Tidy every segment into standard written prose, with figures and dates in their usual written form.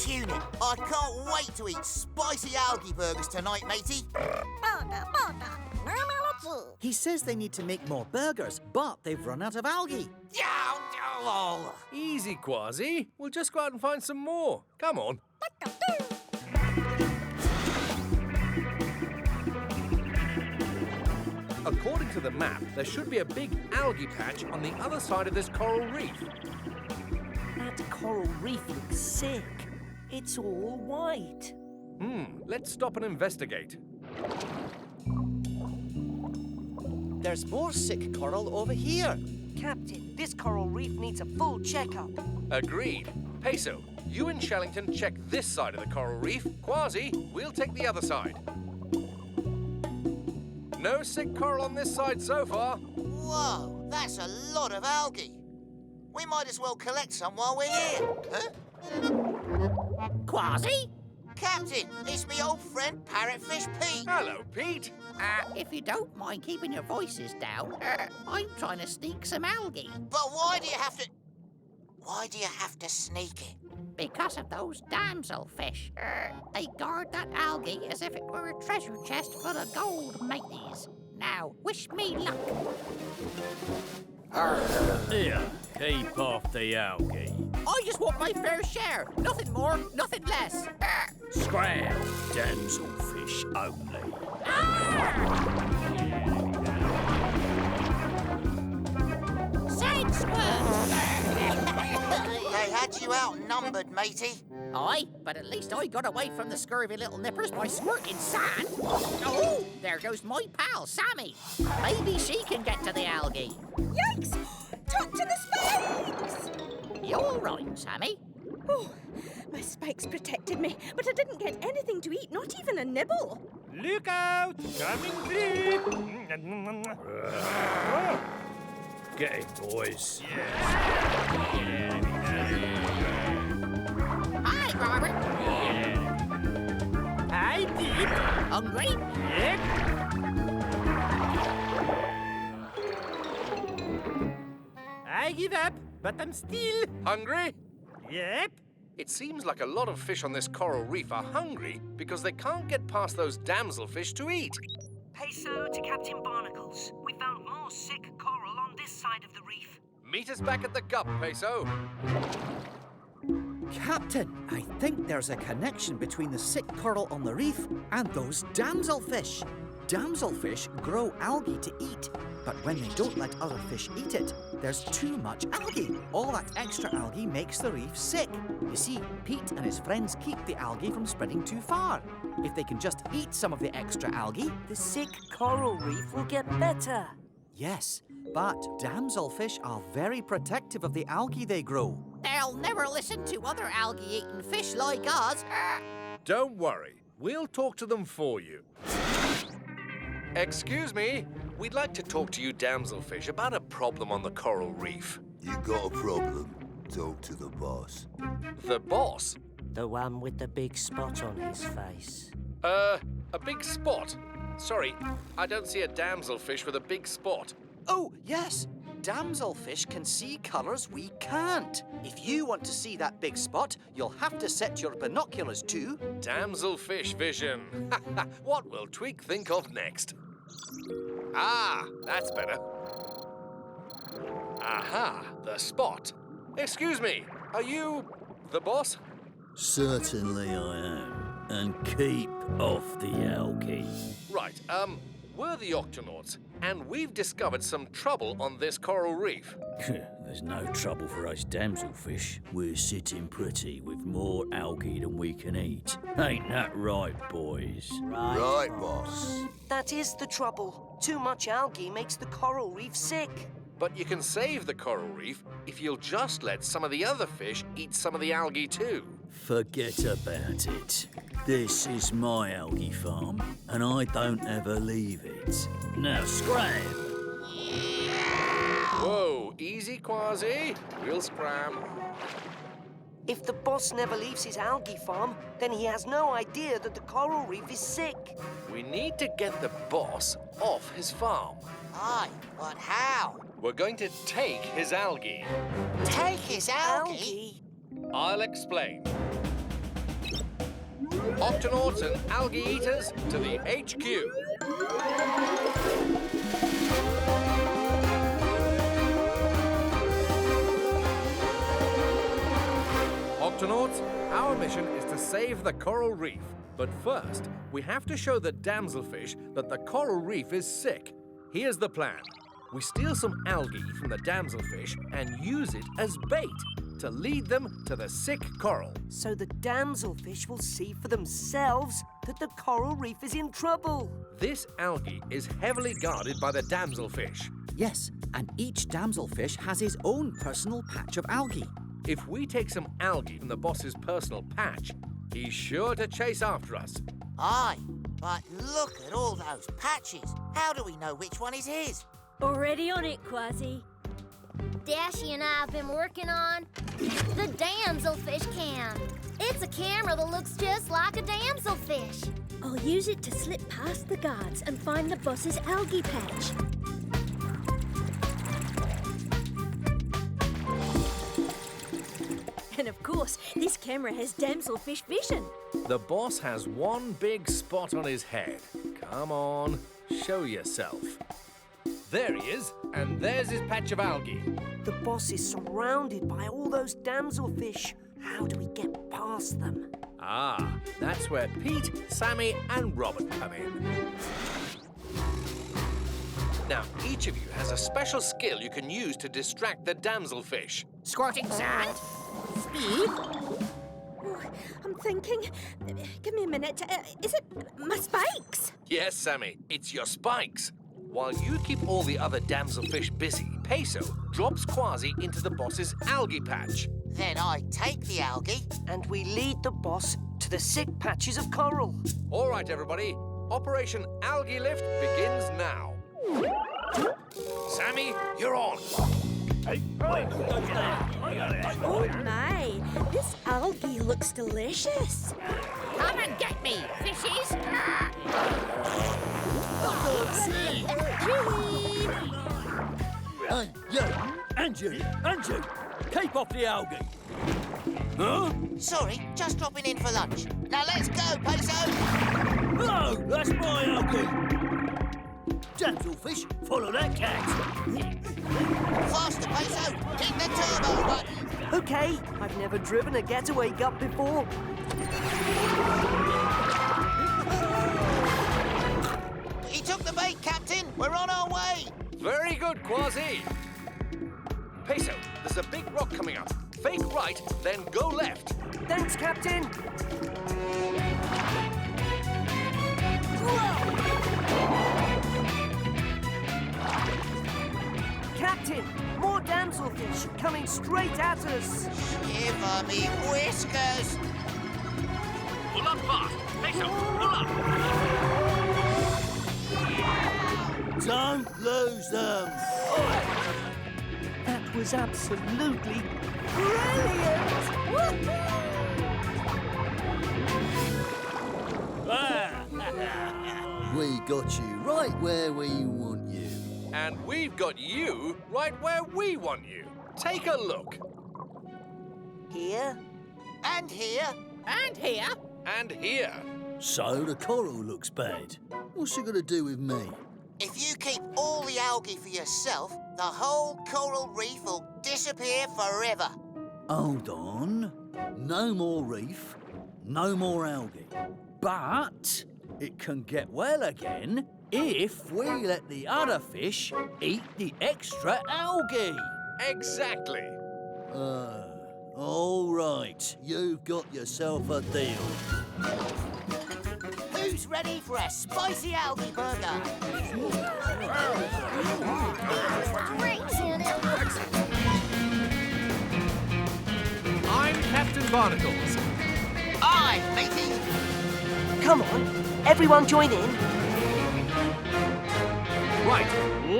Tune it. I can't wait to eat spicy algae burgers tonight, matey. He says they need to make more burgers, but they've run out of algae. Easy, Kwazii. We'll just go out and find some more. Come on. According to the map, there should be a big algae patch on the other side of this coral reef. That coral reef looks sick. It's all white. Let's stop and investigate. There's more sick coral over here. Captain, this coral reef needs a full checkup. Agreed. Peso, you and Shellington check this side of the coral reef. Kwazii, we'll take the other side. No sick coral on this side so far. Whoa, that's a lot of algae. We might as well collect some while we're here. Huh? Kwazii? Captain, it's me old friend Parrotfish Pete. Hello, Pete. If you don't mind keeping your voices down, I'm trying to sneak some algae. But why do you have to... Why do you have to sneak it? Because of those damselfish. They guard that algae as if it were a treasure chest full of gold, mateys. Now, wish me luck. Here, keep off the algae. I just want my fair share. Nothing more, nothing less. Scram, damselfish only. Side squirt! They had you outnumbered, matey. Aye, but at least I got away from the scurvy little nippers by squirting sand. Oh, there goes my pal, Sammy. Maybe she can get to the algae. Yikes! Talk to the spikes! You all right, Sammy? Oh, my spikes protected me, but I didn't get anything to eat, not even a nibble. Look out! Coming deep! Get him, boys. Hi, Robert. Hi, Deep. Hungry? Yep. I give up, but I'm still... Hungry? Yep. It seems like a lot of fish on this coral reef are hungry because they can't get past those damselfish to eat. Peso to Captain Barnacles. We found more sick coral on this side of the reef. Meet us back at the gup, Peso. Captain, I think there's a connection between the sick coral on the reef and those damselfish. Damselfish grow algae to eat, but when they don't let other fish eat it, there's too much algae. All that extra algae makes the reef sick. You see, Pete and his friends keep the algae from spreading too far. If they can just eat some of the extra algae... The sick coral reef will get better. Yes, but damselfish are very protective of the algae they grow. They'll never listen to other algae-eating fish like us. Don't worry. We'll talk to them for you. Excuse me. We'd like to talk to you damselfish about a problem on the coral reef. You got a problem? Talk to the boss. The boss? The one with the big spot on his face. A big spot? Sorry, I don't see a damselfish with a big spot. Oh, yes. Damselfish can see colours we can't. If you want to see that big spot, you'll have to set your binoculars to... Damselfish vision. What will Twig think of next? Ah, that's better. Aha, the spot. Excuse me, are you the boss? Certainly I am. And keep off the algae. Right, we're the Octonauts, and we've discovered some trouble on this coral reef. There's no trouble for us damselfish. We're sitting pretty with more algae than we can eat. Ain't that right, boys? Right, boss. That is the trouble. Too much algae makes the coral reef sick. But you can save the coral reef if you'll just let some of the other fish eat some of the algae too. Forget about it. This is my algae farm, and I don't ever leave it. Now scram! Whoa, easy, Kwazii. We'll scram. If the boss never leaves his algae farm, then he has no idea that the coral reef is sick. We need to get the boss off his farm. Aye, but how? We're going to take his algae. Take his algae? I'll explain. Octonauts and algae eaters to the HQ. Octonauts, our mission is to save the coral reef. But first, we have to show the damselfish that the coral reef is sick. Here's the plan. We steal some algae from the damselfish and use it as bait to lead them to the sick coral. So the damselfish will see for themselves that the coral reef is in trouble. This algae is heavily guarded by the damselfish. Yes, and each damselfish has his own personal patch of algae. If we take some algae from the boss's personal patch, he's sure to chase after us. Aye, but look at all those patches. How do we know which one is his? Already on it, Kwazii. Dashy and I have been working on the damselfish cam. It's a camera that looks just like a damselfish. I'll use it to slip past the guards and find the boss's algae patch. And of course, this camera has damselfish vision. The boss has one big spot on his head. Come on, show yourself. There he is, and there's his patch of algae. The boss is surrounded by all those damselfish. How do we get past them? Ah, that's where Pete, Sammy, and Robert come in. Now, each of you has a special skill you can use to distract the damselfish. Squirting sand? Speed? Oh, I'm thinking. Give me a minute. Is it my spikes? Yes, Sammy, it's your spikes. While you keep all the other damselfish busy, Peso drops Kwazii into the boss's algae patch. Then I take the algae. And we lead the boss to the sick patches of coral. All right, everybody. Operation Algae Lift begins now. Sammy, you're on. Oh my, this algae looks delicious. Come and get me, fishies! Andrew, keep off the algae. Huh? Sorry, just dropping in for lunch. Now let's go, Peso! No, that's my algae. Damselfish, follow that cat. Faster, Peso! Hit the turbo button! Okay, I've never driven a getaway gut before. He took the bait, Captain! We're on our way! Very good, Kwazii. Peso, there's a big rock coming up. Fake right, then go left. Thanks, Captain. Captain, more damselfish coming straight at us. Shiver me whiskers! Pull up fast. Peso, pull up. Don't lose them. That was absolutely brilliant! We got you right where we want you. And we've got you right where we want you. Take a look. Here? And here. And here. And here. So the coral looks bad. What's it gonna do with me? If you keep all the algae for yourself, the whole coral reef will disappear forever. Hold on. No more reef, no more algae. But it can get well again if we let the other fish eat the extra algae. Exactly. All right. You've got yourself a deal. Who's Who's ready for a spicy algae burger? Drinks in it. I'm Captain Barnacles. I'm matey. Come on, everyone join in. Right,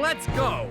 let's go.